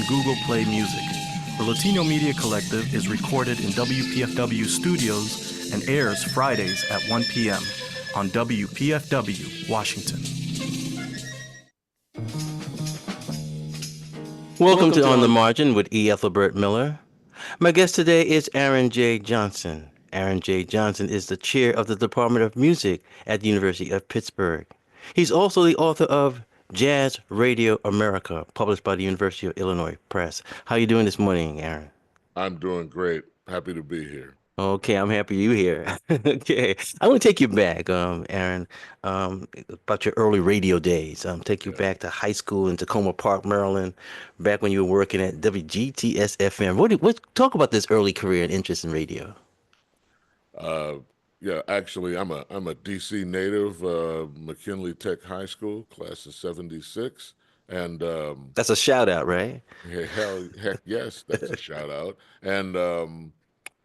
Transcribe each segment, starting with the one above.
Google Play Music. The Latino Media Collective is recorded in WPFW studios and airs Fridays at 1 p.m. on WPFW, Washington. Welcome to On the Margin with E. Ethelbert Miller. My guest today is Aaron J. Johnson. Aaron J. Johnson is the chair of the Department of Music at the University of Pittsburgh. He's also the author of Jazz Radio America, published by the University of Illinois Press. How are you doing this morning, Aaron? I'm doing great. Happy to be here. Okay, I'm happy you're here. Okay, I want to take you back, Aaron, about your early radio days. Take you back to high school in Tacoma Park, Maryland, back when you were working at WGTS FM. Talk about this early career and interest in radio. Yeah, actually, I'm a DC native, McKinley Tech High School, class of '76, and That's a shout out, right? yeah, heck yes, that's a shout out. And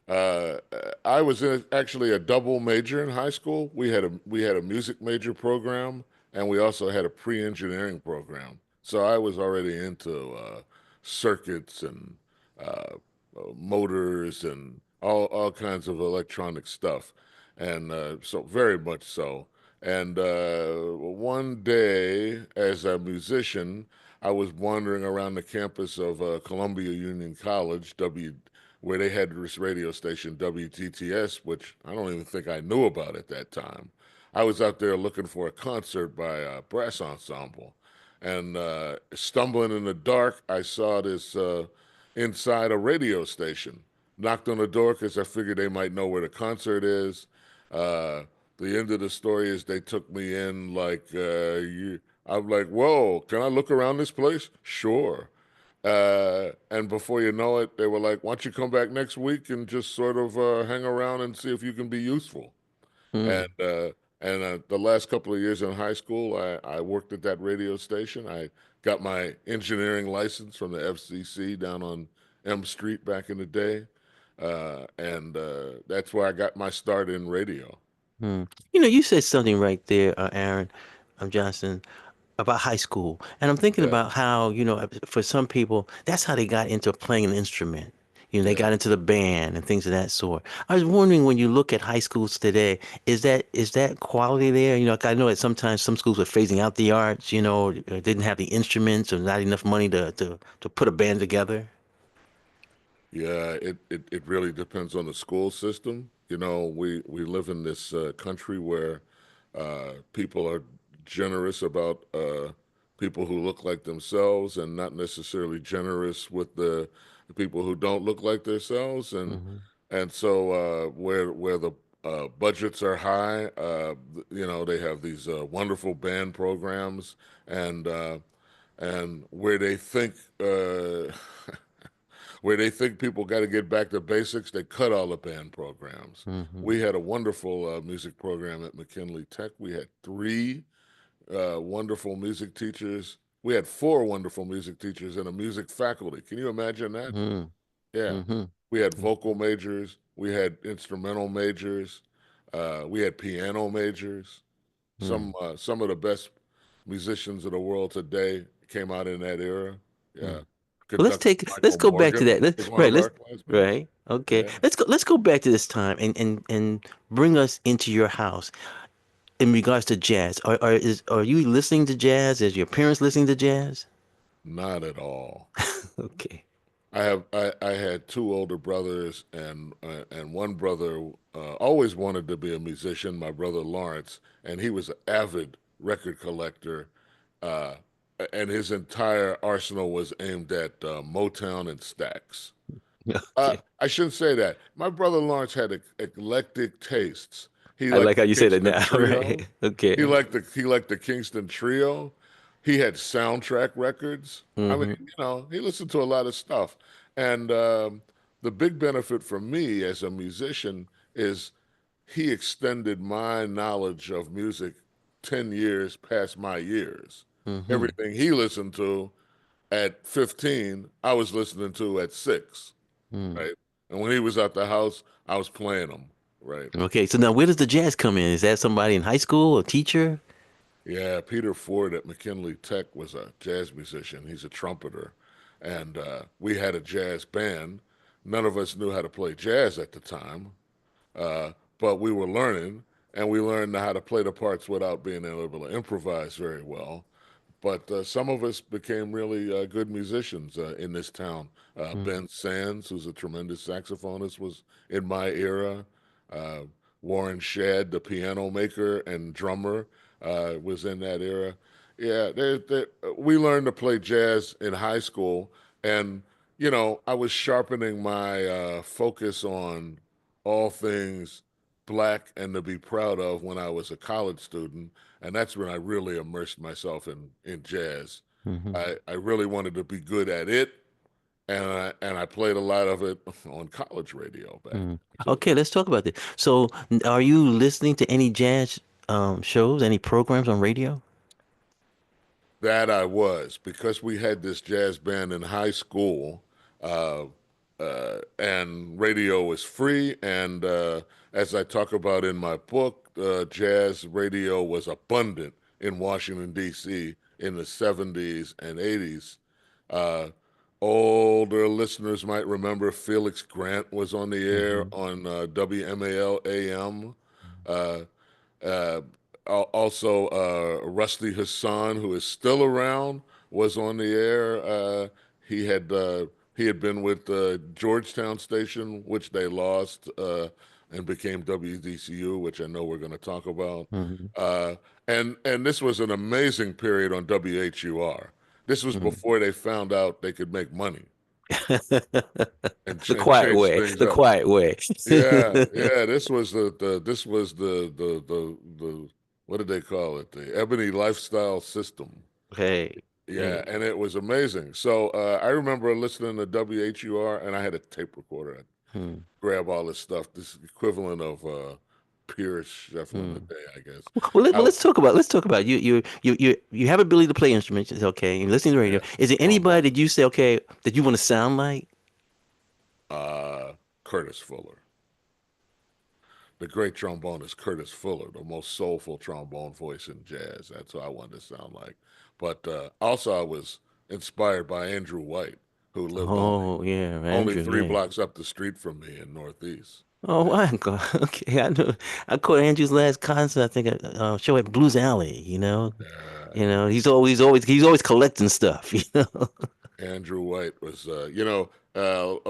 uh, I was actually a double major in high school. We had a music major program, and we also had a pre-engineering program. So I was already into circuits and uh, motors and all kinds of electronic stuff, and so very much so. And one day, as a musician, I was wandering around the campus of Columbia Union College, where they had this radio station, WGTS, which I don't even think I knew about at that time. I was out there looking for a concert by a brass ensemble, and stumbling in the dark, I saw this inside a radio station. Knocked on the door because I figured they might know where the concert is. Uh, the end of the story is they took me in like I'm like, whoa, can I look around this place? Sure. And before you know it, they were like, why don't you come back next week and just sort of hang around and see if you can be useful. Hmm. And the last couple of years in high school, I worked at that radio station. I got my engineering license from the FCC down on M Street back in the day. And that's where I got my start in radio. Hmm. You said something right there, Aaron, Johnson, about high school. And I'm thinking Yeah, about how, for some people, that's how they got into playing an instrument. They yeah. got into the band and things of that sort. I was wondering when you look at high schools today, is that quality there? Like I know that sometimes some schools are phasing out the arts, or didn't have the instruments or not enough money to put a band together. Yeah, it really depends on the school system. We live in this country where people are generous about people who look like themselves and not necessarily generous with the people who don't look like themselves. And Hmm. and so where the budgets are high, they have these wonderful band programs, and where they think where they think people got to get back to basics, they cut all the band programs. Hmm. We had a wonderful music program at McKinley Tech. We had three wonderful music teachers. We had four wonderful music teachers and a music faculty. Can you imagine that? Hmm. Yeah. Hmm. We had vocal majors. We had instrumental majors. We had piano majors. Hmm. Some of the best musicians of the world today came out in that era. Hmm. Yeah. Well, let's Conductor take let's Michael go back to Morgan that. was one Right, of let's our classmates. right. Okay. Yeah. Let's go back to this time and bring us into your house in regards to jazz. Are you listening to jazz? Is your parents listening to jazz? Not at all. Okay. I had two older brothers, and one brother always wanted to be a musician, my brother Lawrence, and he was an avid record collector, uh, and his entire arsenal was aimed at Motown and Stax. Okay. I shouldn't say that. My brother Lawrence had eclectic tastes. He I liked like how the you say that Kingston now, right? Trio. Okay. He liked the Kingston Trio. He had soundtrack records. I mean, Hmm. he listened to a lot of stuff. And the big benefit for me as a musician is he extended my knowledge of music 10 years past my years. Hmm. Everything he listened to at 15, I was listening to at 6, Hmm. right? And when he was at the house, I was playing them, right? Okay. So now where does the jazz come in? Is that somebody in high school, a teacher? Yeah, Peter Ford at McKinley Tech was a jazz musician. He's a trumpeter. and we had a jazz band. None of us knew how to play jazz at the time, but we were learning, and we learned how to play the parts without being able to improvise very well. But some of us became really good musicians in this town. Mm-hmm. Ben Sands, who's a tremendous saxophonist, was in my era. Uh, Warren Shedd, the piano maker and drummer, was in that era. Yeah, we learned to play jazz in high school, and I was sharpening my focus on all things black and to be proud of when I was a college student, and that's when I really immersed myself in jazz. Mm-hmm. I really wanted to be good at it, and I played a lot of it on college radio back Mm. then too. Okay, let's talk about this. So, are you listening to any jazz shows, any programs on radio? That I was, because we had this jazz band in high school, uh, and radio was free. And as I talk about in my book, jazz radio was abundant in Washington, D.C. in the 70s and 80s. Uh, Older listeners might remember Felix Grant was on the air Mm-hmm. on WMAL AM. Uh, uh, Also, Rusty Hassan, who is still around, was on the air. He had uh, he had been with the Georgetown station, which they lost, and became WDCU, which I know we're going to talk about. Mm-hmm. Uh, and this was an amazing period on WHUR. This was before they found out they could make money and, The and quiet change way, things the up. quiet way. Yeah. This was the what did they call it? The Ebony Lifestyle System. Hey, Yeah, hey. and it was amazing. So I remember listening to WHUR, and I had a tape recorder. I'd Hmm. grab all this stuff, this equivalent of Pure Shuffling the Hmm. Day, I guess. Well, I, let's talk about you. You have ability to play instruments. It's okay. You're listening to radio. yeah, Is there trombone. anybody that you say okay that you want to sound like? Uh, Curtis Fuller. The great trombonist Curtis Fuller, the most soulful trombone voice in jazz. That's what I wanted to sound like. But also, I was inspired by Andrew White, who lived Oh yeah, only Andrew. three Yeah. blocks up the street from me in Northeast. Oh Yeah, my God. Okay, I know. I caught Andrew's last concert. I think a show at Blues Alley. He's always collecting stuff. Andrew White was,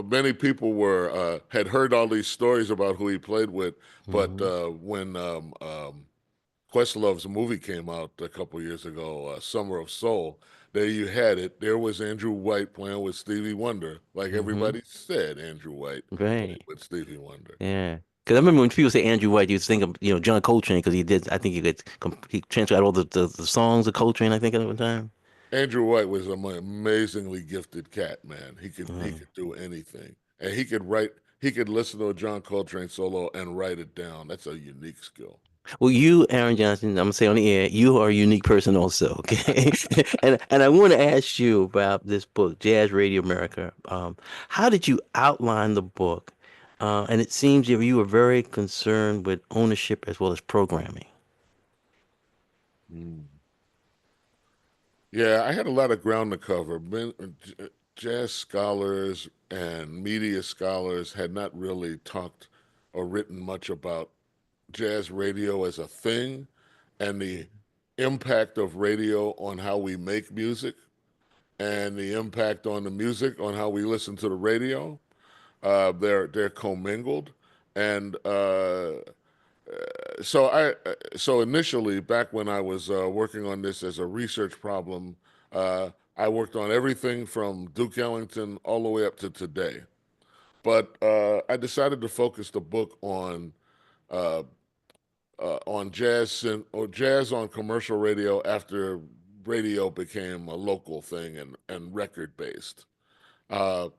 many people were had heard all these stories about who he played with, but Hmm. when Questlove's movie came out a couple years ago, Summer of Soul. There you had it. There was Andrew White playing with Stevie Wonder. Like Hmm. everybody said, Andrew White played Right. with Stevie Wonder. Yeah. Because I remember when people say Andrew White, you think of John Coltrane because he did. I think he transcribed all the songs of Coltrane. I think at one time. Andrew White was an amazingly gifted cat, man. He Mhm. could do anything, and he could write. He could listen to a John Coltrane solo and write it down. That's a unique skill. Well, you, Aaron Johnson, I'm gonna say on the air, you are a unique person also. Okay, and I want to ask you about this book, Jazz Radio America. How did you outline the book? And it seems you were very concerned with ownership as well as programming. Mm. Yeah, I had a lot of ground to cover. Jazz scholars and media scholars had not really talked or written much about jazz radio as a thing and the impact of radio on how we make music and the impact on the music on how we listen to the radio. They're commingled, and so initially, back when I was working on this as a research problem, I worked on everything from Duke Ellington all the way up to today. But I decided to focus the book uh, on or jazz on commercial radio after radio became a local thing and record based. Uh,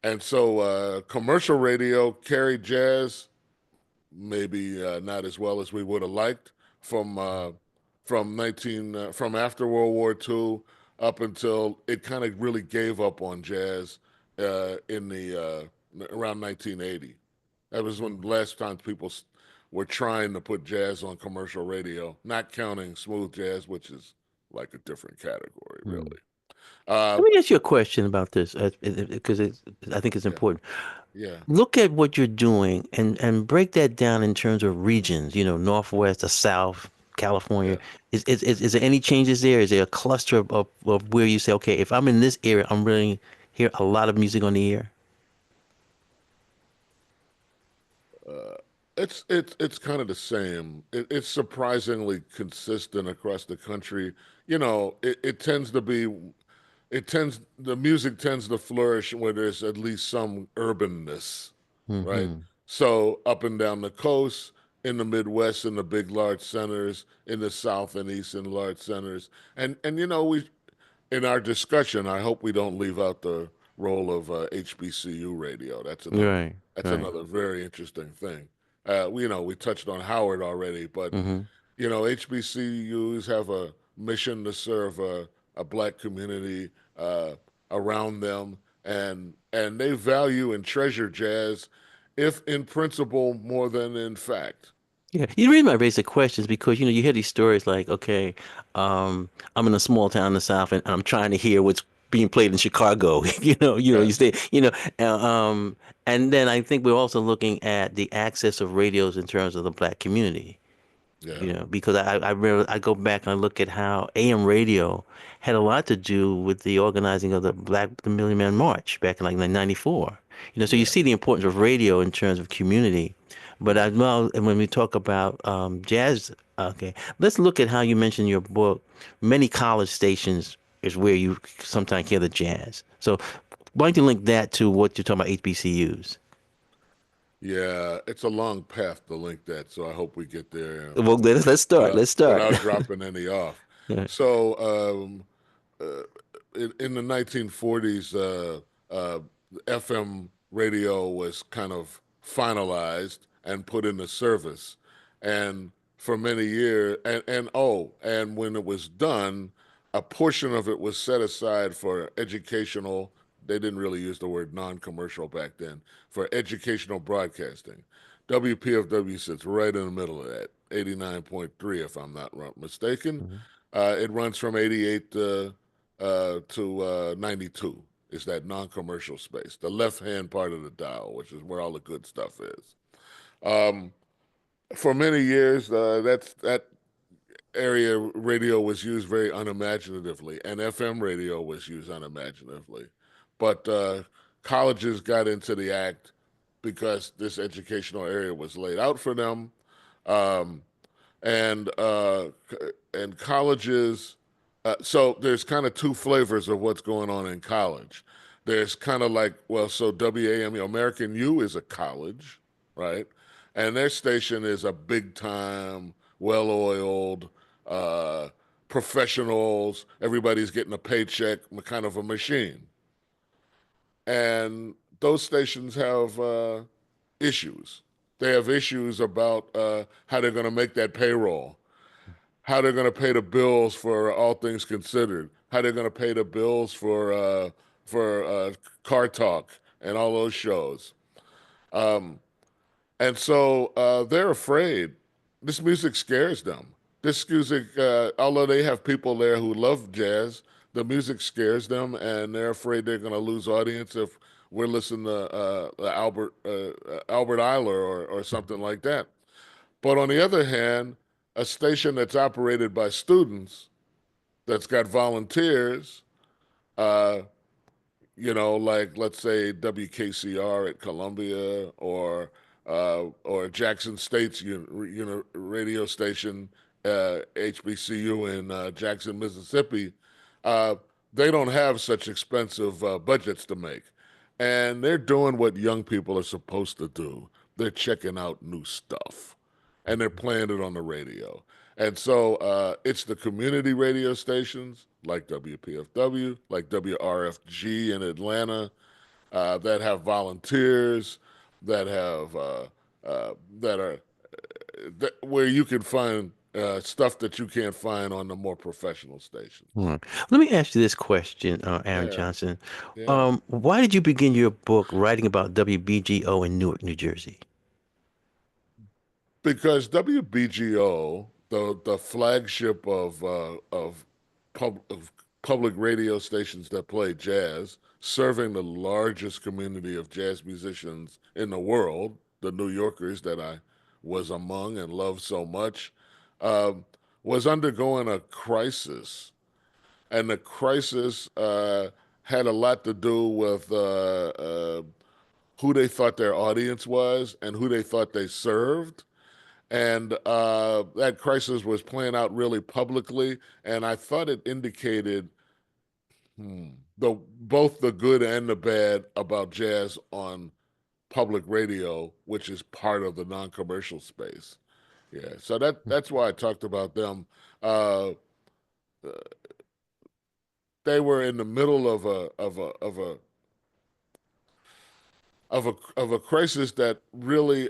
and so commercial radio carried jazz maybe not as well as we would have liked from uh, from after World War II up until it kind of really gave up on jazz in the around 1980. That was when the last time people were trying to put jazz on commercial radio, not counting smooth jazz, which is like a different category, Hmm. really. Uh, Let me ask you a question about this, because I think it's yeah, important. yeah, Look at what you're doing and break that down in terms of regions, Northwest, the South, California. yeah. Is there any changes there? Is there a cluster of where you say, okay, if I'm in this area, I'm really hear a lot of music on the air? Uh, it's kind of the same. It's surprisingly consistent across the country. It tends to be the music tends to flourish where there's at least some urbanness, right? Hmm. So up and down the coast, in the Midwest, in the big large centers, in the South and East in large centers, and we in our discussion, I hope we don't leave out the role of HBCU radio. Right, That's right. another very interesting thing. We touched on Howard already, but Hmm. HBCUs have a mission to serve a black community uh, around them, and they value and treasure jazz, if in principle more than in fact. Yeah, the reason I raise the question is because you hear these stories like, okay, I'm in a small town in the South and I'm trying to hear what's being played in Chicago. You Yes, stay, and then I think we're also looking at the access of radios in terms of the black community. yeah, Because I go back and I look at how AM radio had a lot to do with the organizing of the Million Man March back in like 94. So you yeah, see the importance of radio in terms of community. But yeah. as well, and when we talk about jazz, okay, let's look at how you mentioned in your book. Many college stations is where you sometimes hear the jazz. So why don't you link that to what you're talking about HBCUs? Yeah, it's a long path to link that, so I hope we get there Well, let's start. Let's start. without dropping any off. Yeah. So, uh, in the 1940s, uh, FM radio was kind of finalized and put into service, and for many years, and when it was done, a portion of it was set aside for educational. They didn't really use the word non-commercial back then, for educational broadcasting. WPFW sits right in the middle of that, 89.3, if I'm not mistaken. Mhm. It runs from 88 to 92. Is that non-commercial space, the left-hand part of the dial, which is where all the good stuff is. Um, for many years, that area radio was used very unimaginatively, and FM radio was used unimaginatively. But colleges got into the act because this educational area was laid out for them. Um, and and colleges. So there's kind of two flavors of what's going on in college. There's kind of like, well, so WAMU, American U is a college, right? And their station is a big time, well-oiled, uh, professionals. Everybody's getting a paycheck, kind of a machine. And those stations have issues. They have issues about how they're going to make that payroll, how they're going to pay the bills for all things considered, how they're going to pay the bills for Car Talk and all those shows. Um, and so they're afraid. This music scares them. This music, although they have people there who love jazz, the music scares them, and they're afraid they're going to lose audience if we're listening to Albert Eiler or something like that. But on the other hand, a station that's operated by students, that's got volunteers, uh, like let's say WKCR at Columbia or Jackson State's radio station, HBCU in Jackson, Mississippi. Uh, they don't have such expensive budgets to make, and they're doing what young people are supposed to do. They're checking out new stuff, and they're playing it on the radio. And so it's the community radio stations like WPFW, like WRFG in Atlanta, that have volunteers, that have that are where you can find stuff that you can't find on the more professional stations. Hmm. Let me ask you this question, Aaron Yeah, Johnson. yeah. Why did you begin your book writing about WBGO in Newark, New Jersey? Because WBGO, the flagship of public radio stations that play jazz, serving the largest community of jazz musicians in the world, the New Yorkers that I was among and loved so much, um, was undergoing a crisis. And the crisis had a lot to do with who they thought their audience was and who they thought they served. And that crisis was playing out really publicly. And I thought it indicated both the good and the bad about jazz on public radio, which is part of the non-commercial space. Yeah, so that's why I talked about them. Uh, they were in the middle of a crisis that really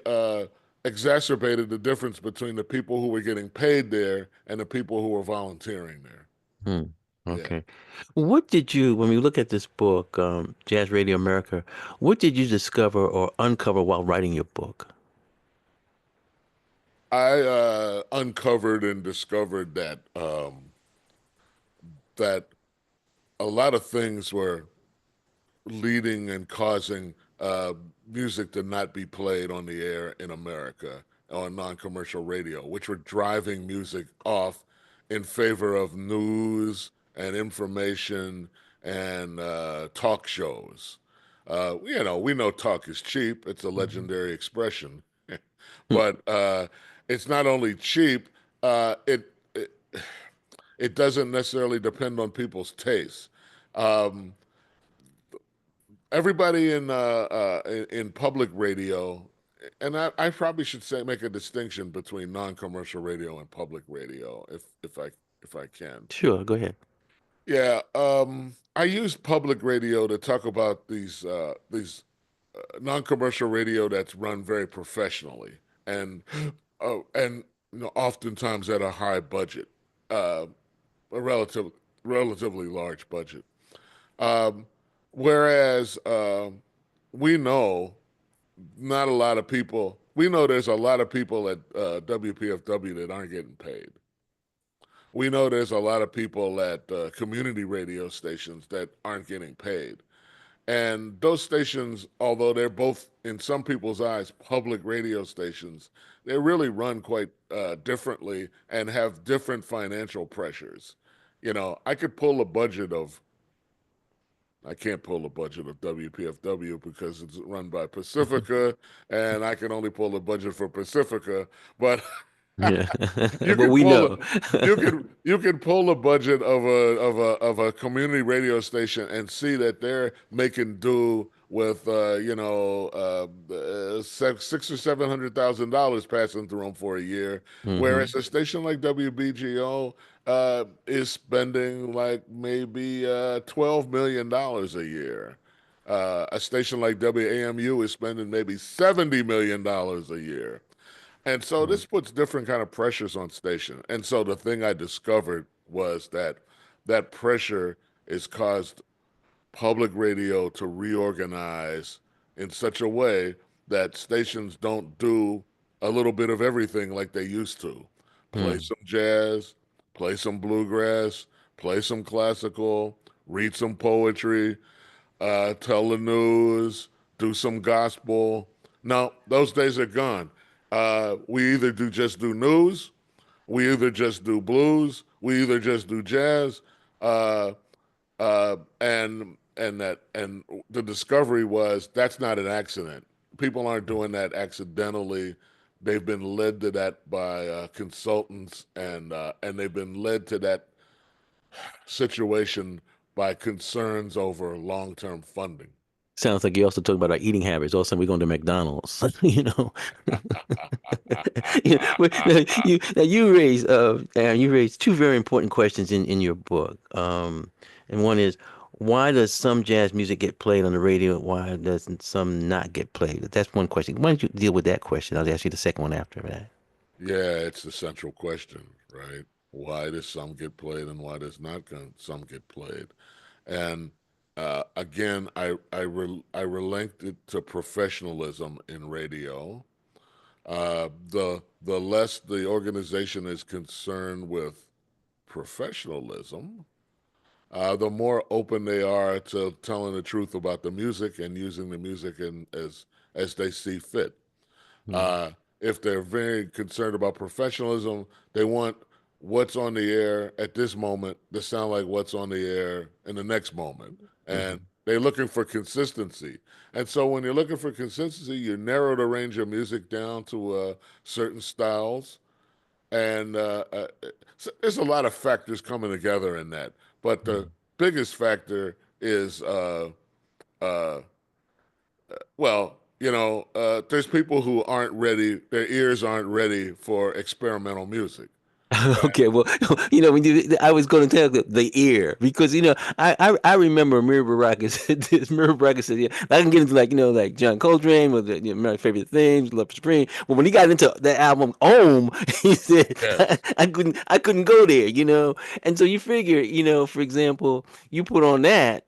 exacerbated the difference between the people who were getting paid there and the people who were volunteering there. Hmm. Yeah. Okay. What did you, when we look at this book, Jazz Radio America, what did you discover or uncover while writing your book? I uncovered and discovered that a lot of things were leading and causing music to not be played on the air in America on non-commercial radio, which were driving music off in favor of news and information and talk shows. We know talk is cheap. It's a Mhm. legendary expression, Hmm. but it's not only cheap. It it doesn't necessarily depend on people's tastes. Um, Everybody in public radio, and I probably should say make a distinction between non-commercial radio and public radio, if I can. Sure, go ahead. Yeah, I use public radio to talk about these non-commercial radio that's run very professionally and and oftentimes at a high budget, uh, a relatively large budget. Um, Whereas we know not a lot of people, we know there's a lot of people at WPFW that aren't getting paid. We know there's a lot of people at community radio stations that aren't getting paid. And those stations, although they're both, in some people's eyes, public radio stations, they really run quite differently and have different financial pressures. I could pull a budget of I can't pull a budget of WPFW because it's run by Pacifica, and I can only pull a budget for Pacifica. But Yeah. you But can we pull a, know. you can pull a budget of a community radio station and see that they're making do with $600,000 or $700,000 passing through them for a year, Hmm. whereas a station like WBGO is spending like maybe $12 million a year. A station like WAMU is spending maybe $70 million a year. And so this puts different kind of pressures on station. And so the thing I discovered was that that pressure has caused public radio to reorganize in such a way that stations don't do a little bit of everything like they used to. Play Hmm. some jazz, play some bluegrass, play some classical, read some poetry, tell the news, do some gospel. No, those days are gone. We either do news, we either just do blues, we either just do jazz, uh, and the discovery was that's not an accident. People aren't doing that accidentally. They've been led to that by consultants, and they've been led to that situation by concerns over long-term funding. Sounds like you also talk about our eating habits. All of a sudden, we're going to McDonald's. You know, Aaron, you raised two very important questions in your book. And one is, why does some jazz music get played on the radio? Why doesn't some not get played? That's one question. Why don't you deal with that question? I'll ask you the second one after that. Yeah, it's the central question, right? Why does some get played and why does not some get played? And again, I relented to professionalism in radio. The less the organization is concerned with professionalism, the more open they are to telling the truth about the music and using the music as they see fit. Hmm. Uh, if they're very concerned about professionalism, they want what's on the air at this moment to sound like what's on the air in the next moment. And Hmm. they're looking for consistency. And so when you're looking for consistency, you narrow the range of music down to certain styles. And so there's a lot of factors coming together in that. But the biggest factor is uh, well, there's people who aren't ready, their ears aren't ready for experimental music. Okay, well, when I was going to tell the ear because I remember Mira Baraka said this. Mira Baraka said, "Yeah, I can get into like John Coltrane with my favorite things, Love Supreme." But when he got into the album Om, he said, Yes, I couldn't go there." And so you figure, for example, you put on that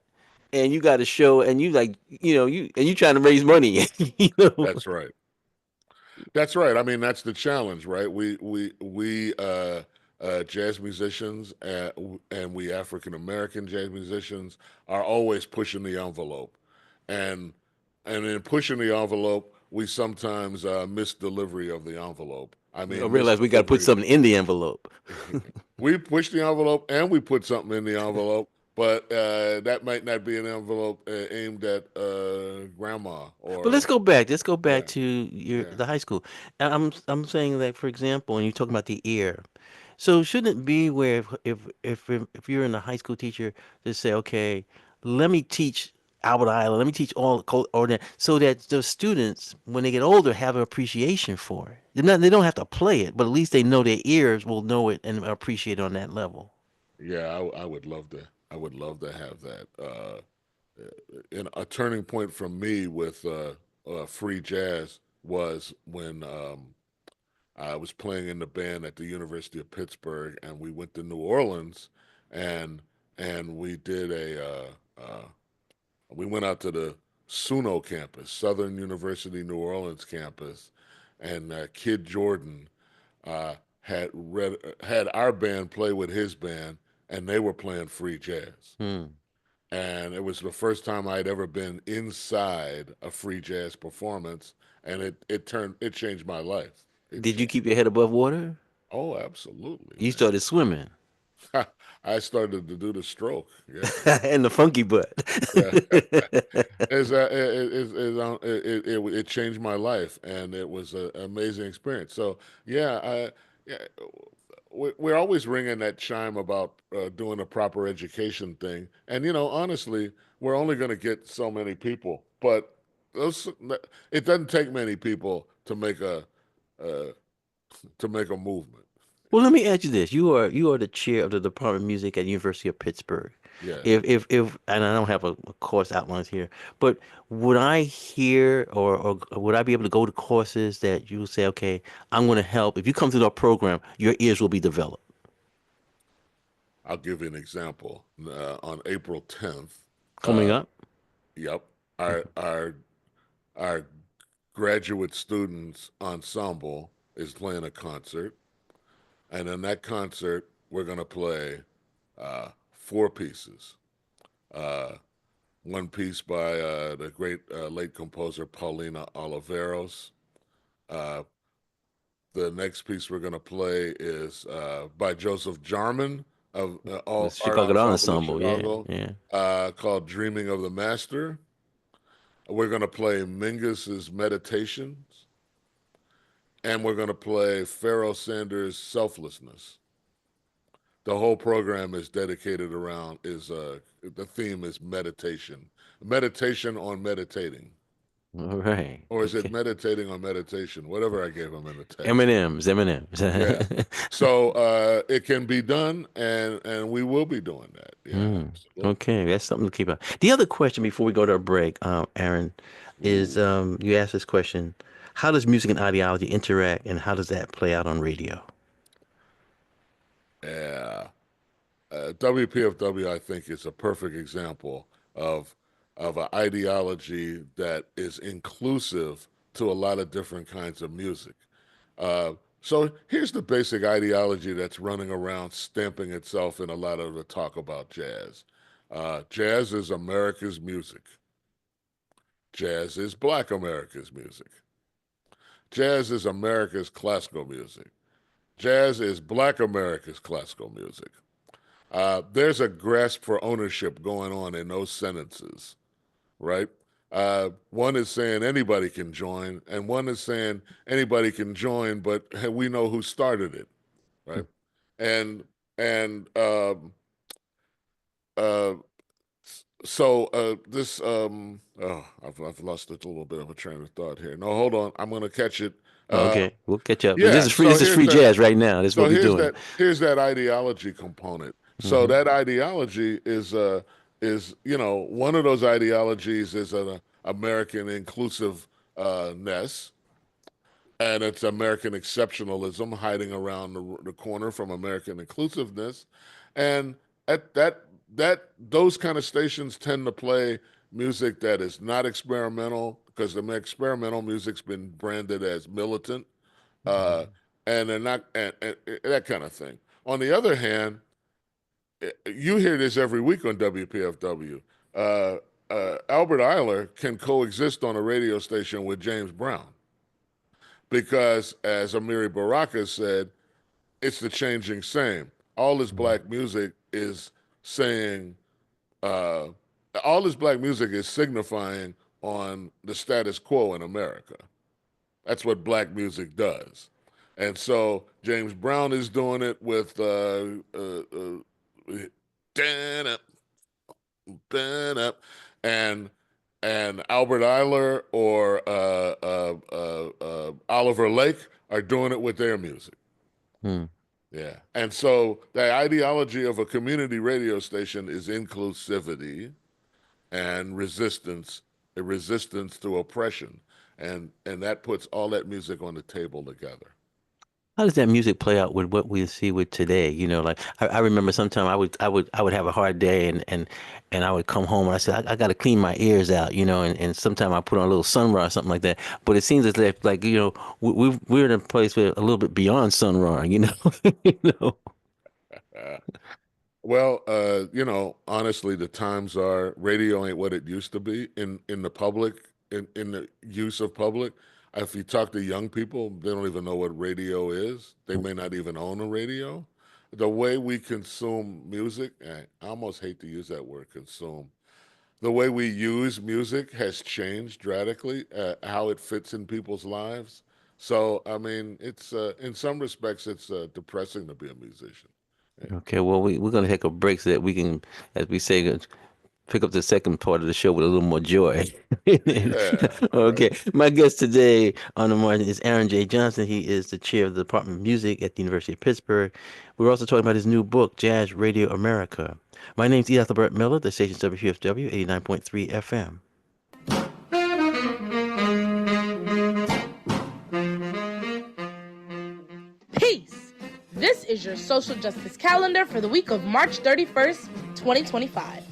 and you got a show and you like, you trying to raise money, you know. that's right. That's right. I mean, that's the challenge, right? We jazz musicians and we African American jazz musicians are always pushing the envelope, and in pushing the envelope, we sometimes miss delivery of the envelope. I I mean, miss realize we got to put delivery. something in the envelope. We push the envelope and we put something in the envelope, but that might not be an envelope aimed at grandma But let's or go back. Let's go back yeah, to your yeah. the high school. And I'm saying that, for example, when you're talking about the ear, so shouldn't it be where if you're in a high school teacher to say, okay, let me teach Albert Island, let me teach all that, so that the students, when they get older, have an appreciation for it. They don't have to play it, but at least they know their ears will know it and appreciate it on that level. Yeah, I would love to. I would love to have that. And a turning point for me with free jazz was when I was playing in the band at the University of Pittsburgh, and we went to New Orleans, and we did we went out to the SUNO campus, Southern University New Orleans campus, and Kid Jordan had our band play with his band, and they were playing free jazz. Hmm. And it was the first time I'd ever been inside a free jazz performance, and it changed my life. It Did you changed. keep your head above water? Oh, absolutely, You started swimming man. I started to do the stroke. Yeah, and the funky butt. yeah. It changed my life, and it was an amazing experience. So yeah, yeah, we're always ringing that chime about doing a proper education thing, and honestly, we're only going to get so many people, but those it doesn't take many people uh, to make a movement. Well, let me ask you this: you are the chair of the Department of Music at University of Pittsburgh. Yes, If and I don't have a course outlined here, but would I hear or would I be able to go to courses that you say, okay, I'm going to help. If you come to our program, your ears will be developed. I'll give you an example. On April 10th, Coming up. yep, our graduate students ensemble is playing a concert, and in that concert, we're going to play four pieces. Uh, one piece by the great late composer Paulina Oliveros. Uh, the next piece we're going to play is by Joseph Jarman of The All Art Chicago Ensemble of Ensemble, yeah, Chicago, yeah. called "Dreaming of the Master." We're going to play Mingus's Meditations, and we're going to play Pharoah Sanders' Selflessness. The whole program is dedicated around is the theme is meditation, meditation on meditating, All right. or is it Okay. meditating on meditation? Whatever I gave him in the text. M&M's, M&M's. Yeah. So it can be done, and we will be doing that. Yeah, Mm, absolutely. okay, that's something to keep up. The other question before we go to a break, Aaron, is Ooh, you asked this question: how does music and ideology interact, and how does that play out on radio? yeah. WPFW, I think, is a perfect example of an ideology that is inclusive to a lot of different kinds of music. So here's the basic ideology that's running around, stamping itself in a lot of the talk about jazz. Jazz is America's music. Jazz is Black America's music. Jazz is America's classical music. Jazz is Black America's classical music. There's a grasp for ownership going on in those sentences, right? One is saying anybody can join, and one is saying anybody can join, but we know who started it, right? And and uh, this I've lost a little bit of a train of thought here. No, hold on, I'm gonna catch it. Okay, we'll catch up. But Yeah, this is free. This is free jazz right now. This is what we're doing. Here's that ideology component. So that ideology is one of those ideologies is an American inclusiveness, and it's American exceptionalism hiding around the corner from American inclusiveness, and at that those kind of stations tend to play music that is not experimental because the experimental music's been branded as militant, and they're not and that kind of thing. On the other hand, you hear this every week on WPFW. Albert Eiler can coexist on a radio station with James Brown because, as Amiri Baraka said, it's the changing same. All this black music is saying, all this black music is signifying on the status quo in America. That's what black music does. And so James Brown is doing it with and Albert Eiler or Oliver Lake are doing it with their music. Yeah. And so the ideology of a community radio station is inclusivity and resistance, a resistance to oppression. And that puts all that music on the table together. How does that music play out with what we see with today? Like I remember sometime I would have a hard day and I would come home and I said I got to clean my ears out, and sometime I put on a little Sun Ra or something like that. But it seems as if we're in a place where a little bit beyond Sun Ra, Well, honestly, the times are radio ain't what it used to be in the public, in the use of public. If you talk to young people, they don't even know what radio is. They may not even own a radio. The way we consume music, I almost hate to use that word, consume. The way we use music has changed dramatically, how it fits in people's lives. So, I mean, it's in some respects, it's depressing to be a musician. Yeah. Okay, well, we're going to take a break so that we can, as we say, pick up the second part of the show with a little more joy. Yeah. Okay. My guest today on the margin is Aaron J. Johnson. He is the chair of the Department of Music at the University of Pittsburgh. We're also talking about his new book, Jazz Radio America. My name's Ethelbert Miller. The station's WPFW 89.3 FM. Peace! This is your social justice calendar for the week of March 31st, 2025.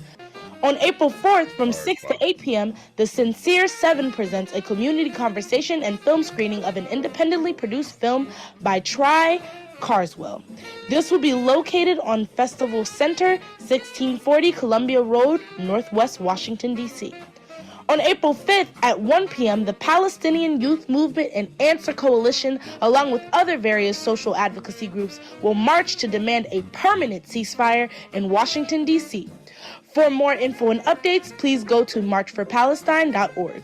On April 4th from 6 to 8 p.m., the Sincere 7 presents a community conversation and film screening of an independently produced film by Try Carswell. This will be located on Festival Center, 1640 Columbia Road, Northwest Washington, D.C. On April 5th at 1 p.m., the Palestinian Youth Movement and Answer Coalition, along with other various social advocacy groups, will march to demand a permanent ceasefire in Washington, D.C. For more info and updates, please go to marchforpalestine.org.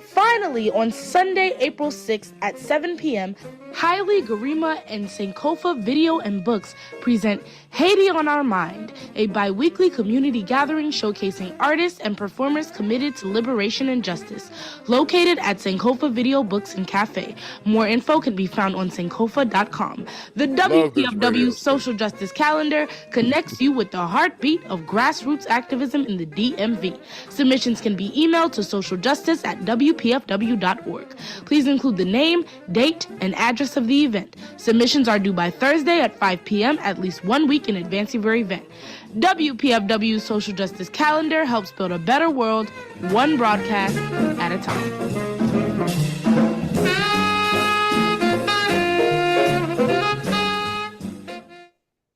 Finally, on Sunday, April 6th at 7 p.m., Haile Garima and Sankofa Video and Books present Haiti on Our Mind, a bi-weekly community gathering showcasing artists and performers committed to liberation and justice, located at Sankofa Video Books and Cafe. More info can be found on sankofa.com. The WPFW Social Justice Calendar connects you with the heartbeat of grassroots activism in the DMV. Submissions can be emailed to socialjustice@wpfw.org. Please include the name, date, and address of the event. Submissions are due by Thursday at 5 p.m. at least 1 week in advance of your event. WPFW Social Justice Calendar helps build a better world, one broadcast at a time.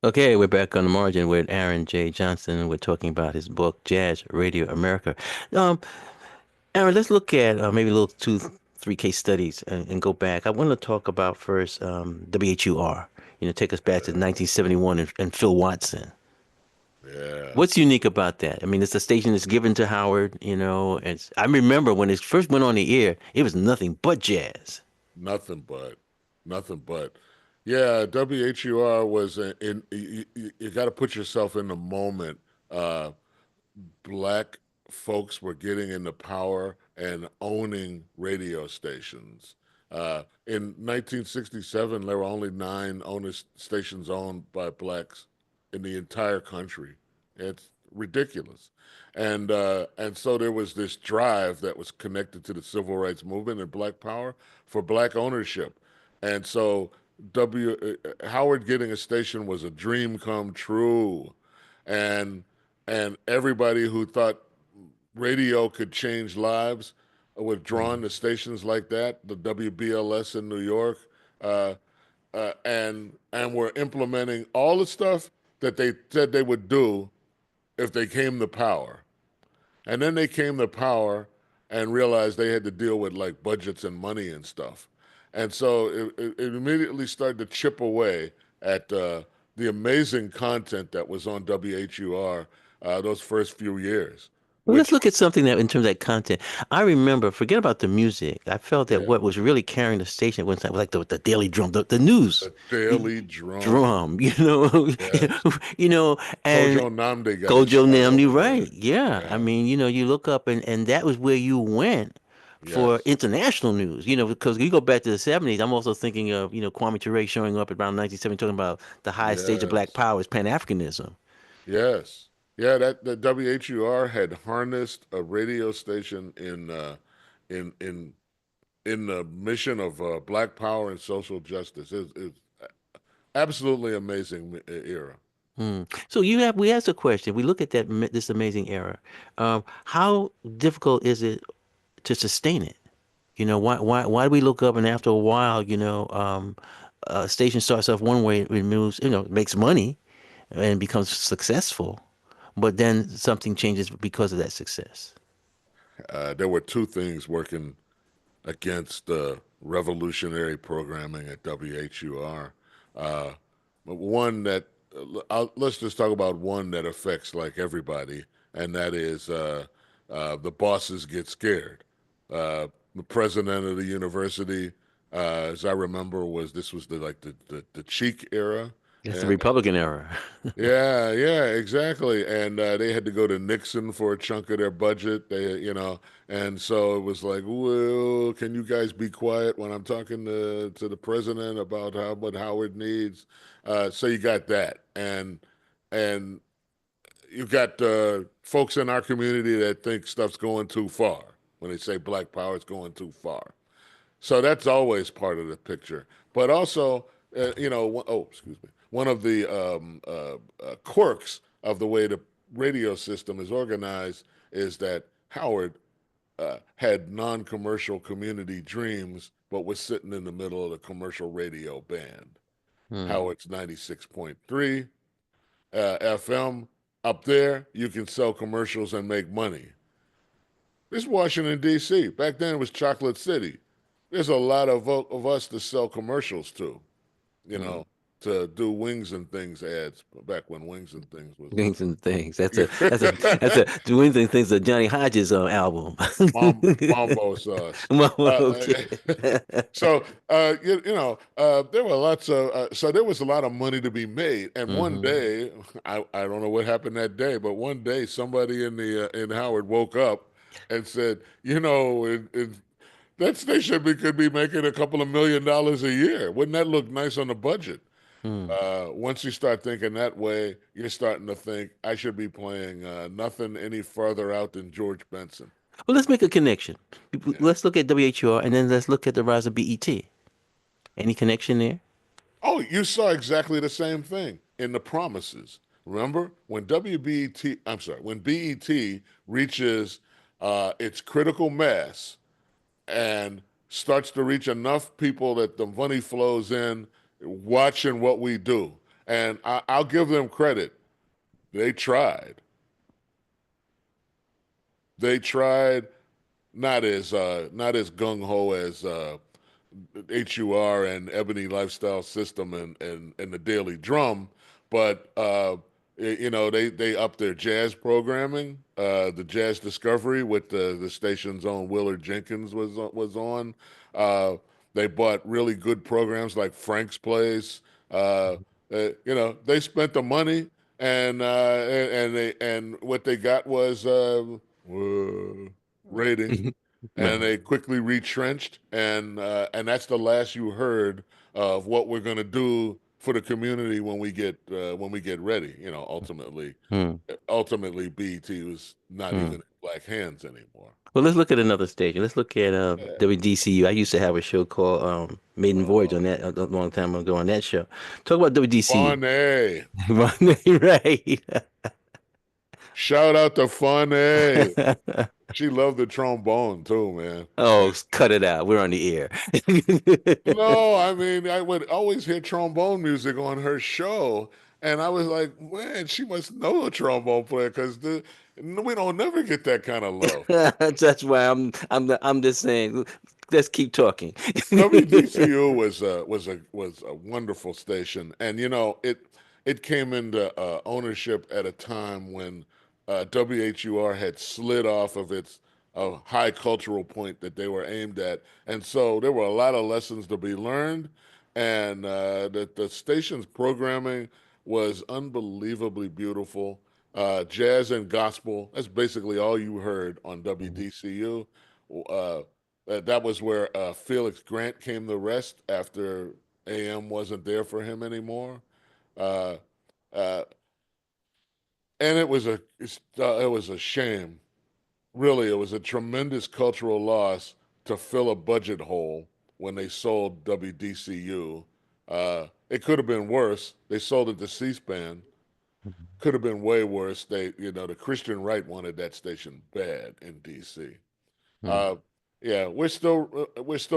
Okay, we're back on the margin with Aaron J. Johnson. We're talking about his book, Jazz Radio America. Um, Aaron, let's look at maybe a little two, three case studies and go back. I want to talk about first WHUR. Take us back to Uh, 1971 and Phil Watson. yeah, What's unique about that? I mean, it's a station that's given to Howard, I remember when it first went on the air, it was nothing but jazz. nothing but, nothing but. Yeah, WHUR was you got to put yourself in the moment. Uh, Black folks were getting into power and owning radio stations. In 1967, there were only nine stations owned by blacks in the entire country. It's ridiculous, and so there was this drive that was connected to the civil rights movement and Black Power for Black ownership, and so Howard getting a station was a dream come true, and and everybody who thought radio could change lives were drawn to stations like that, the WBLS in New York, uh, and were implementing all the stuff that they said they would do if they came to power. And then they came to power and realized they had to deal with like budgets and money and stuff. And so it immediately started to chip away at the amazing content that was on WHUR those first few years, Well, let's which look at was, something that in terms of that content. I remember, forget about the music. I felt that yeah, what was really carrying the station at one time was like the daily drum, the news the Daily Drum. drum, you know, Yes. you know, and Kojo Namde got his Kojo start Namdi, over there. right? Yeah. I Yeah. mean, you look up and that was where you went for Yes. international news, because you go back to the 70s. I'm also thinking of, Kwame Ture showing up around 1970 talking about the highest stage of Black Yes. power is Pan-Africanism. Yes. Yeah, that the WHUR had harnessed a radio station in in in the mission of Black power and social justice. It's absolutely amazing era. Hmm. So we asked a question. We look at this amazing era. How difficult is it to sustain it? Why do we look up and after a while, a station starts off one way, it moves, makes money and becomes successful, but then something changes because of that success. There were two things working against revolutionary programming at WHUR. Uh, one that let's just talk about one that affects like everybody, and that is the bosses get scared. The president of the university, as I remember, was the Cheek era, That's the and Republican era. yeah, yeah, exactly. And they had to go to Nixon for a chunk of their budget. And so it was like, well, can you guys be quiet when I'm talking to the president about what Howard needs? So you got that, and you got folks in our community that think stuff's going too far when they say Black Power is going too far. So that's always part of the picture. But also, excuse me, one of the quirks of the way the radio system is organized is that Howard had non-commercial community dreams, but was sitting in the middle of the commercial radio band. Hmm. Howard's 96.3 FM. Up there, you can sell commercials and make money. This is Washington, D.C. Back then it was Chocolate City. There's a lot of us to sell commercials to, you Hmm. know, to do Wings and Things ads back when Wings and Things was Things and things. That's a doing things. A Johnny Hodges album. Mambo sauce. Well, Uh, okay. so there were so there was a lot of money to be made. And one Hmm. day, I don't know what happened that day, but one day somebody in Howard woke up and said, that station could be making a couple of $1 million a year. Wouldn't that look nice on the budget? Hmm. Once you start thinking that way, you're starting to think I should be playing nothing any further out than George Benson. Well, let's make a connection. Yeah. Let's look at WHR and then let's look at the rise of BET. Any connection there? Oh, you saw exactly the same thing in the promises. Remember when when BET reaches its critical mass and starts to reach enough people that the money flows in watching what we do. And I'll give them credit. They tried. They tried not as gung ho as HUR and Ebony Lifestyle System and the Daily Drum, but they upped their jazz programming. The Jazz Discovery with the station's own Willard Jenkins was on. Uh, they bought really good programs like Frank's Place. Uh, they spent the money and what they got was ratings, and Right. they quickly retrenched, and that's the last you heard of what we're going to do for the community when we get ready. Hmm. Ultimately, BT was not even Hmm. in black hands anymore. Well, let's look at another station. Let's look at Yeah. WDCU. I used to have a show called Maiden Voyage on that a long time ago on that show. Talk about WDCU. Funny. Right. Shout out to Funny. She loved the trombone too, man. Oh, cut it out. We're on the air. No, I mean, I would always hear trombone music on her show, and I was like, man, she must know a trombone player because we don't never get that kind of love. That's why I'm just saying. Let's keep talking. WDCU was a wonderful station, and it came into ownership at a time when WHUR had slid off of its high cultural point that they were aimed at, and so there were a lot of lessons to be learned, and the station's programming was unbelievably beautiful. Jazz and gospel, that's basically all you heard on WDCU. That was where Felix Grant came to rest after AM wasn't there for him anymore. Uh, uh, and it was a shame. Really, it was a tremendous cultural loss to fill a budget hole when they sold WDCU. It could have been worse. They sold it to C-SPAN. Could have been way worse. The Christian right wanted that station bad in DC. Hmm. Uh, yeah, we're still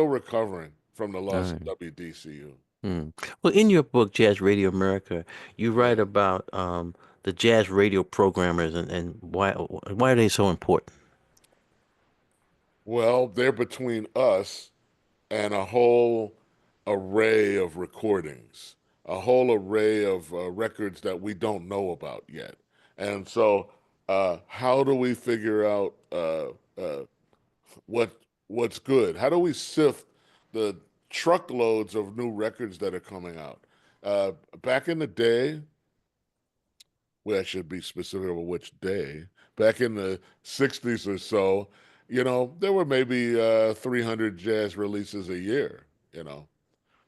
recovering from the All loss of right. WDCU. Hmm. Well, in your book, Jazz Radio America, you write Yeah. about the jazz radio programmers and why are they so important? Well, they're between us and a whole array of recordings, a whole array of records that we don't know about yet. And so, how do we figure out uh, what what's good? How do we sift the truckloads of new records that are coming out? Uh, Back in the day, well, I should be specific about which day. Back in the 60s or so, there were maybe 300 jazz releases a year, you know,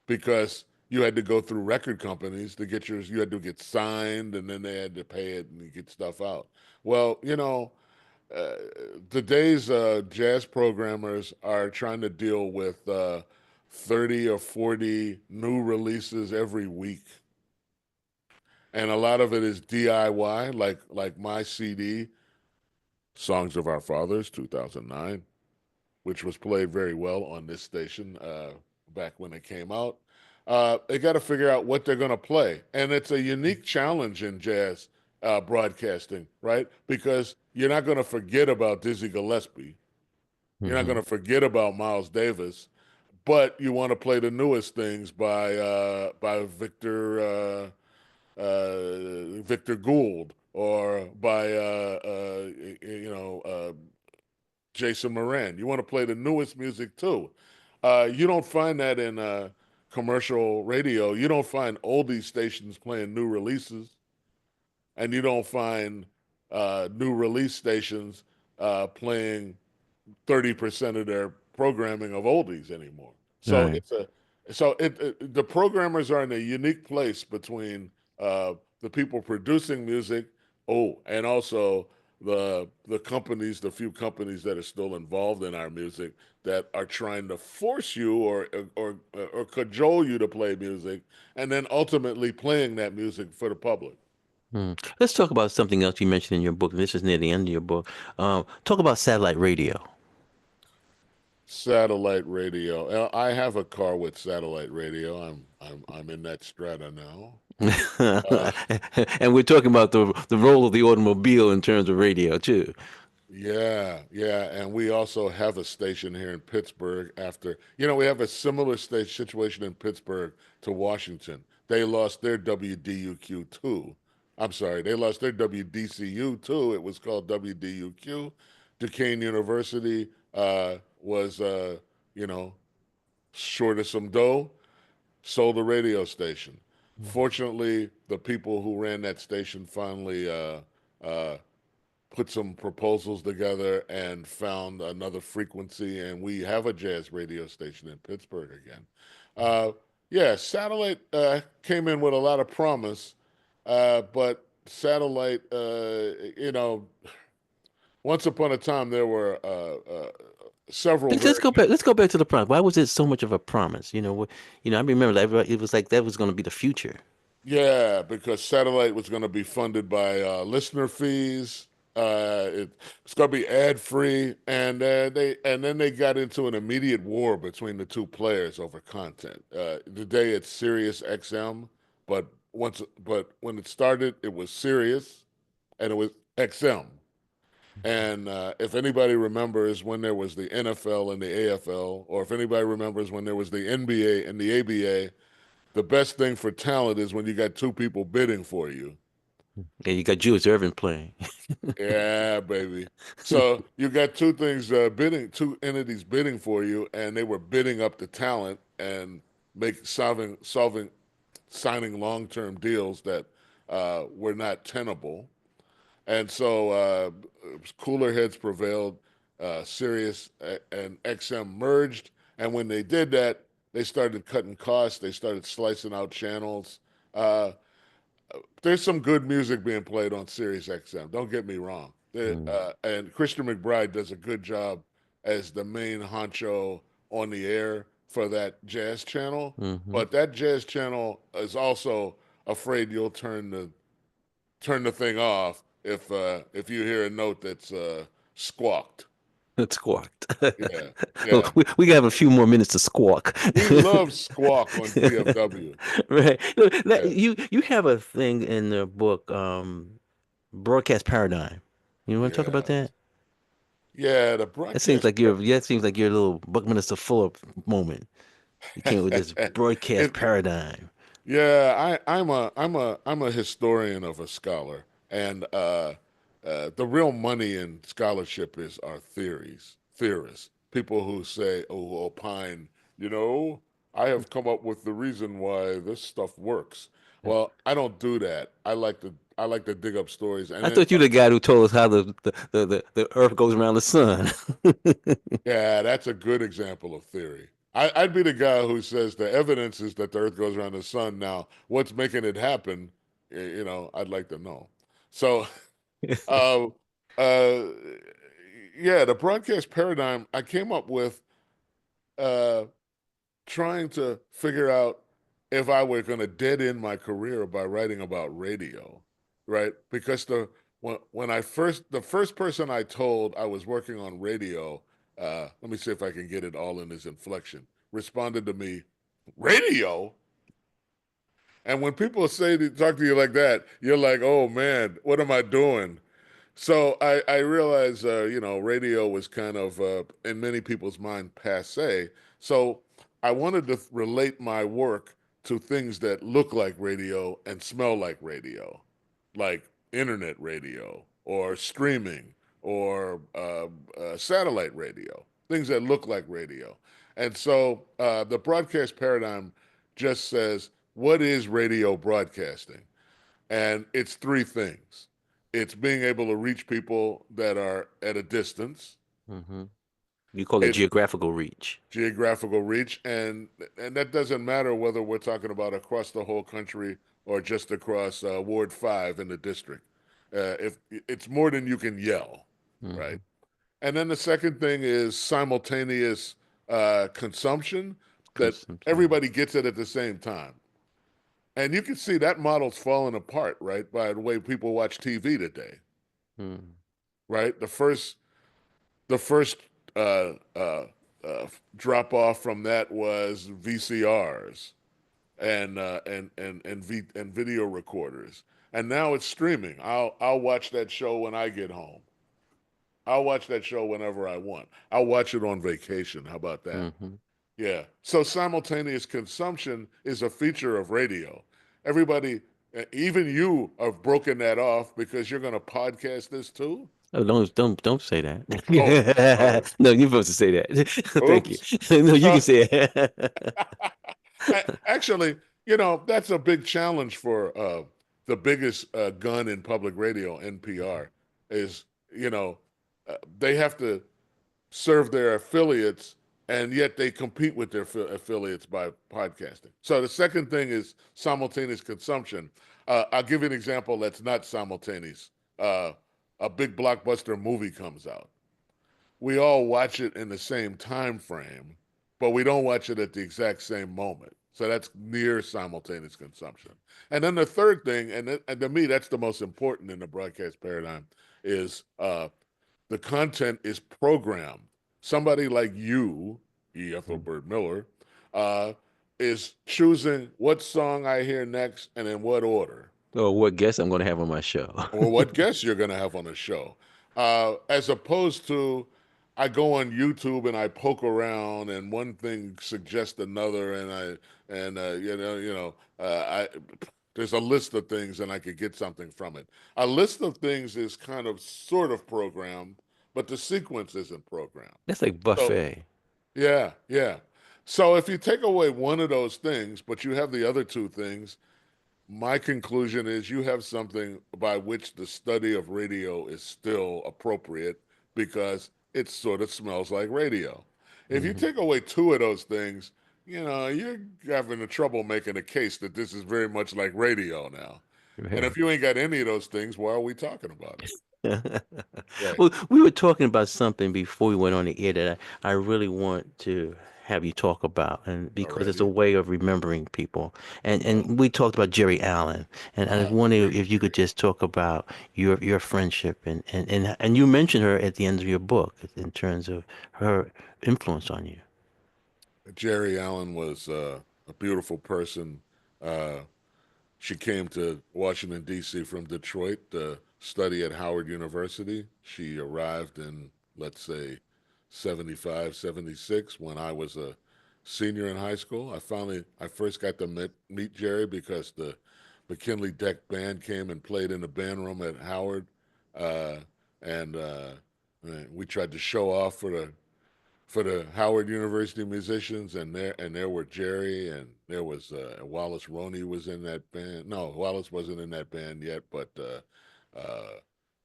because you had to go through record companies to you had to get signed and then they had to pay it and you get stuff out. Well, uh, today's jazz programmers are trying to deal with 30 or 40 new releases every week, and a lot of it is DIY, like my CD, "Songs of Our Fathers" 2009, which was played very well on this station back when it came out. They got to figure out what they're going to play, and it's a unique challenge in jazz broadcasting, right? Because you're not going to forget about Dizzy Gillespie, you're not going Hmm. to forget about Miles Davis, but you want to play the newest things by Victor Gould or by Jason Moran. You want to play the newest music too. You don't find that in commercial radio. You don't find oldie stations playing new releases, and you don't find new release stations playing 30% of their programming of oldies anymore. All So right. the programmers are in a unique place between the people producing music, and also the few companies that are still involved in our music that are trying to force you or cajole you to play music, and then ultimately playing that music for the public. Hmm. Let's talk about something else you mentioned in your book, and this is near the end of your book. Talk about satellite radio. Satellite radio. I have a car with satellite radio. I'm in that strata now. Uh, And we're talking about the role of the automobile in terms of radio too. yeah, yeah, and we also have a station here in Pittsburgh. We have a similar state situation in Pittsburgh to Washington. They lost their WDUQ too. I'm sorry, they lost their WDCU too. It was called WDUQ. Duquesne University was, you know, short of some dough, sold a radio station. Fortunately, the people who ran that station finally uh, put some proposals together and found another frequency, and we have a jazz radio station in Pittsburgh again. Uh, yeah, satellite came in with a lot of promise, but satellite, once upon a time there were several Let's very go back. Let's go back to the promise. Why was it so much of a promise? I remember that it was like that was going to be the future. Yeah, because satellite was going to be funded by listener fees. It's going to be ad free, and then they got into an immediate war between the two players over content. Today it's Sirius XM, but when it started, it was Sirius and it was XM. And if anybody remembers when there was the NFL and the AFL, or if anybody remembers when there was the NBA and the ABA, the best thing for talent is when you got two people bidding for you. Yeah, you got Julius Irvin playing. Yeah, baby. So you got two things bidding, two entities bidding for you, and they were bidding up the talent and make signing long-term deals that were not tenable. And so cooler heads prevailed. Sirius and XM merged, and when they did that, they started cutting costs. They started slicing out channels. Uh, there's some good music being played on Sirius XM. Don't get me wrong. Mm, And Christian McBride does a good job as the main honcho on the air for that jazz channel. hmm. But that jazz channel is also afraid you'll turn the thing off if you hear a note that's squawked. It's squawked. Yeah, Well, yeah. we have a few more minutes to squawk. We love squawk on PFW. Right. Look, Yeah, you have a thing in the book, broadcast paradigm. You want to talk about yeah, that? yeah. The broadcast. That seems like your little Buckminster Fuller moment. You came up with this broadcast it, paradigm. yeah, I'm a historian of a scholar, and the real money in scholarship is our theorists, people who say, oh, who opine, you know, I have come up with the reason why this stuff works. Well, I don't do that. I like to dig up stories and I then thought you were the guy who told us how the Earth goes around the sun. yeah, that's a good example of theory. I'd be the guy who says the evidence is that the Earth goes around the sun. Now, what's making it happen? I'd like to know. So, uh, uh, yeah, the broadcast paradigm I came up with uh, trying to figure out if I were going to dead end my career by writing about radio, right? Because when the first person I told I was working on radio, let me see if I can get it all in his inflection, responded to me, radio. And when people talk to you like that, you're like, oh man, what am I doing? So I realized, radio was kind of, in many people's mind, passe. So I wanted to relate my work to things that look like radio and smell like radio, like internet radio or streaming or satellite radio, things that look like radio. And so the broadcast paradigm just says, what is radio broadcasting? And it's three things. It's being able to reach people that are at a distance. hmm You call it It's geographical reach. geographical reach, and that doesn't matter whether we're talking about across the whole country or just across Ward 5 in the district. If it's more than you can yell, right? Hmm. And then the second thing is simultaneous consumption, that Consumption. everybody gets it at the same time. And you can see that model's falling apart, right, by the way people watch TV today, Mm. right? The first uh, uh, drop off from that was VCRs, and video recorders. And now it's streaming. I'll watch that show when I get home. I'll watch that show whenever I want. I'll watch it on vacation. How about that? Hmm. Yeah. So simultaneous consumption is a feature of radio. Everybody, even you, have broken that off because you're going to podcast this too. Oh, don't say Oh, that. sorry. No, you're supposed to say that. Thank you. Oops. No, you So can say it. actually, that's a big challenge for the biggest gun in public radio, NPR, is, you know, they have to serve their affiliates, and yet they compete with their affiliates by podcasting. So the second thing is simultaneous consumption. I'll give you an example that's not simultaneous. Uh, a big blockbuster movie comes out. We all watch it in the same time frame, but we don't watch it at the exact same moment. So that's near simultaneous consumption. And then the third thing, and to me, that's the most important in the broadcast paradigm, is the content is programmed. Somebody like you, Ethelbert Miller, uh, is choosing what song I hear next and in what order, Oh, what guest I'm going to have on my show? or what guests you're going to have on the show, as opposed to I go on YouTube and I poke around and one thing suggests another, and I there's a list of things and I could get something from it. A list of things is kind of sort of programmed, but the sequence isn't programmed. That's like So buffet. yeah, yeah. So if you take away one of those things, but you have the other two things, my conclusion is you have something by which the study of radio is still appropriate because it sort of smells like radio. If you Hmm. take away two of those things, you're having a trouble making a case that this is very much like radio now. And if you ain't got any of those things, why are we talking about it? Right. Well, we were talking about something before we went on the air that I really want to have you talk about, and because it's a Already. way of remembering people. And Oh, and we talked about Jerry Allen, and I was wondering great if you could Jerry. just talk about your friendship, and you mentioned her at the end of your book in terms of her influence on you. Jerry Allen was a beautiful person. Uh, She came to Washington, D.C. from Detroit to study at Howard University. She arrived in, let's say, 75, 76 when I was a senior in high school. I first got to meet Jerry because the McKinley Deck Band came and played in the band room at Howard. Uh, and we tried to show off for the Howard University musicians, and there were Jerry, and there was Wallace Roney was in that band. No, Wallace wasn't in that band yet, but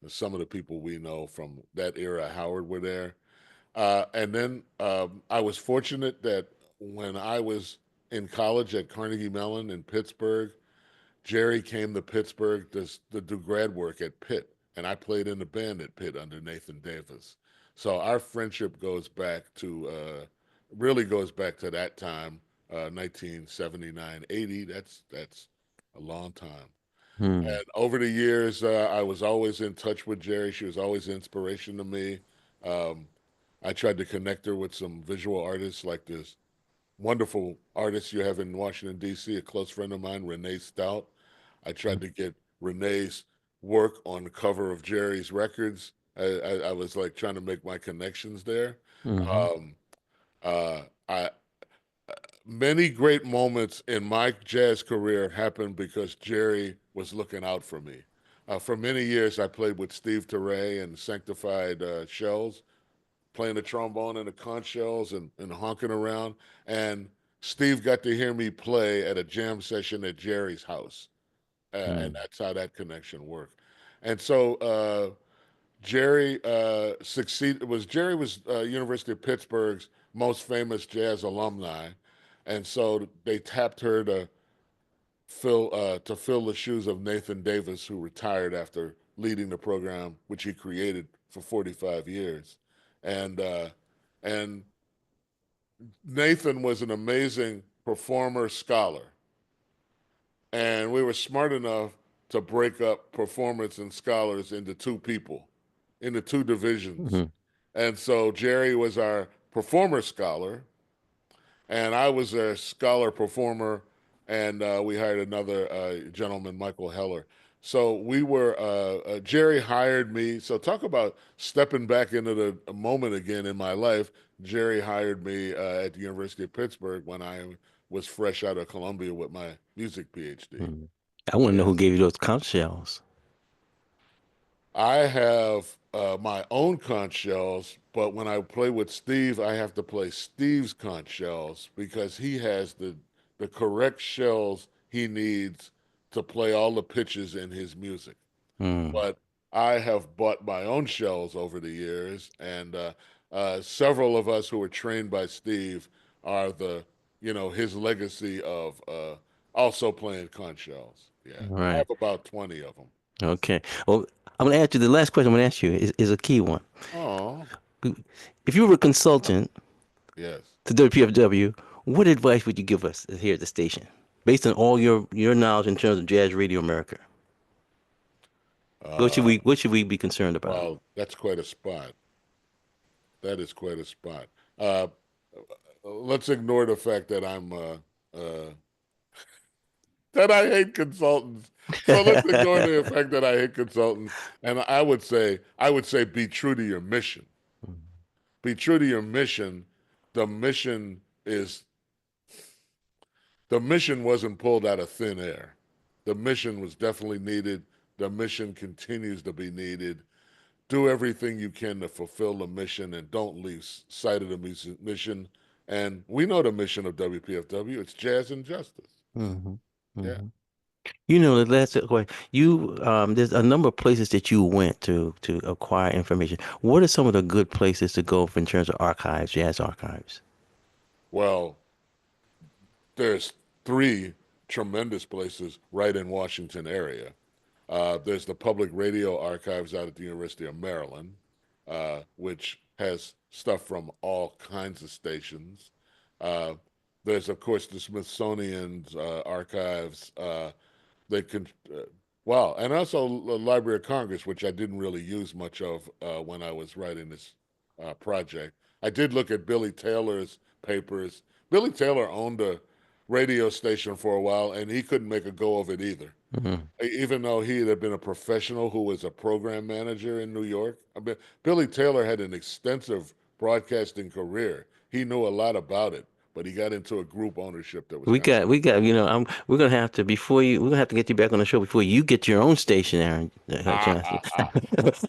some of the people we know from that era, Howard, were there. And then I was fortunate that when I was in college at Carnegie Mellon in Pittsburgh, Jerry came to Pittsburgh to do grad work at Pitt, and I played in the band at Pitt under Nathan Davis. So our friendship goes back to really goes back to that time, 1979, 80. That's a long time. Hmm. And over the years, I was always in touch with Jerry. She was always an inspiration to me. Um, I tried to connect her with some visual artists like this wonderful artist you have in Washington, D.C., a close friend of mine, Renee Stout. I tried to get Renee's work on the cover of Jerry's records. I was like trying to make my connections there. Hmm. Um, I Many great moments in my jazz career happened because Jerry was looking out for me. For many years, I played with Steve Teray and Sanctified Shells, playing the trombone and the conch shells and honking around. And Steve got to hear me play at a jam session at Jerry's house, and Hmm. that's how that connection worked. And so Jerry succeeded. Was Jerry was University of Pittsburgh's most famous jazz alumni, and so they tapped her to fill the shoes of Nathan Davis, who retired after leading the program, which he created for 45 years, and uh, and Nathan was an amazing performer scholar, and we were smart enough to break up performance and scholars into two people, into two divisions. Hmm. And so Jerry was our performer scholar, and I was a scholar performer and we hired another gentleman, Michael Heller. So we were Jerry hired me. So talk about stepping back into the moment again in my life. Jerry hired me at the University of Pittsburgh when I was fresh out of Columbia with my music PhD. Mm. I want to know who Yes. gave you those conch shells. I have my own conch shells, but when I play with Steve, I have to play Steve's conch shells because he has the correct shells he needs to play all the pitches in his music. Mm. But I have bought my own shells over the years, and several of us who were trained by Steve are his legacy of also playing conch shells. Yeah, All I right. have about 20 of them. Okay. Well, I'm going to ask you the last question I'm going to ask you is a key one. Oh, If you were a consultant yes. to WPFW, what advice would you give us here at the station, based on all your knowledge in terms of Jazz Radio America? Uh, What should we be concerned about? well, that's quite a spot. That is quite a spot. Uh, let's ignore the fact that that I hate consultants. So let's ignore the fact that I hate consultants, and I would say be true to your mission. Be true to your mission. The mission is the mission wasn't pulled out of thin air. The mission was definitely needed. The mission continues to be needed. Do everything you can to fulfill the mission and don't lose sight of the mission. And we know the mission of WPFW. It's jazz and justice. Hmm. Yeah. Hmm. You know, that's why you there's a number of places that you went to acquire information. What are some of the good places to go in terms of archives, jazz archives? Well, there's three tremendous places right in Washington area. There's the Public Radio Archives out at the University of Maryland, which has stuff from all kinds of stations. Uh, there's, of course, the Smithsonian's archives. They can, wow, and also the Library of Congress, which I didn't really use much of when I was writing this project. I did look at Billy Taylor's papers. Billy Taylor owned a radio station for a while, and he couldn't make a go of it either. Hmm. Even though he had been a professional who was a program manager in New York. I mean, Billy Taylor had an extensive broadcasting career. He knew a lot about it, but he got into a group ownership that was kind of. We got, we're gonna have to we're gonna have to get you back on the show before you get your own station, Aaron Ah, Johnson. ah, ah.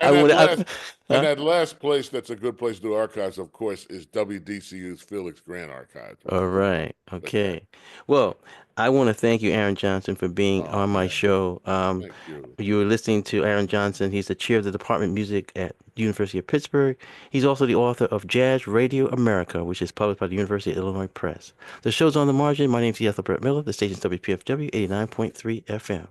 I And that want, last, and huh? that last place that's a good place to do archives, of course, is WDCU's Felix Grant Archives, which All is right. spectacular. Okay. Well, I want to thank you, Aaron Johnson, for being Oh on my man, show. thank you. You were listening to Aaron Johnson. He's the chair of the Department of Music at the University of Pittsburgh. He's also the author of Jazz Radio America, which is published by the University of Illinois Press. The show's On the Margin. My name's Ethelbert Miller. The station's WPFW 89.3 FM.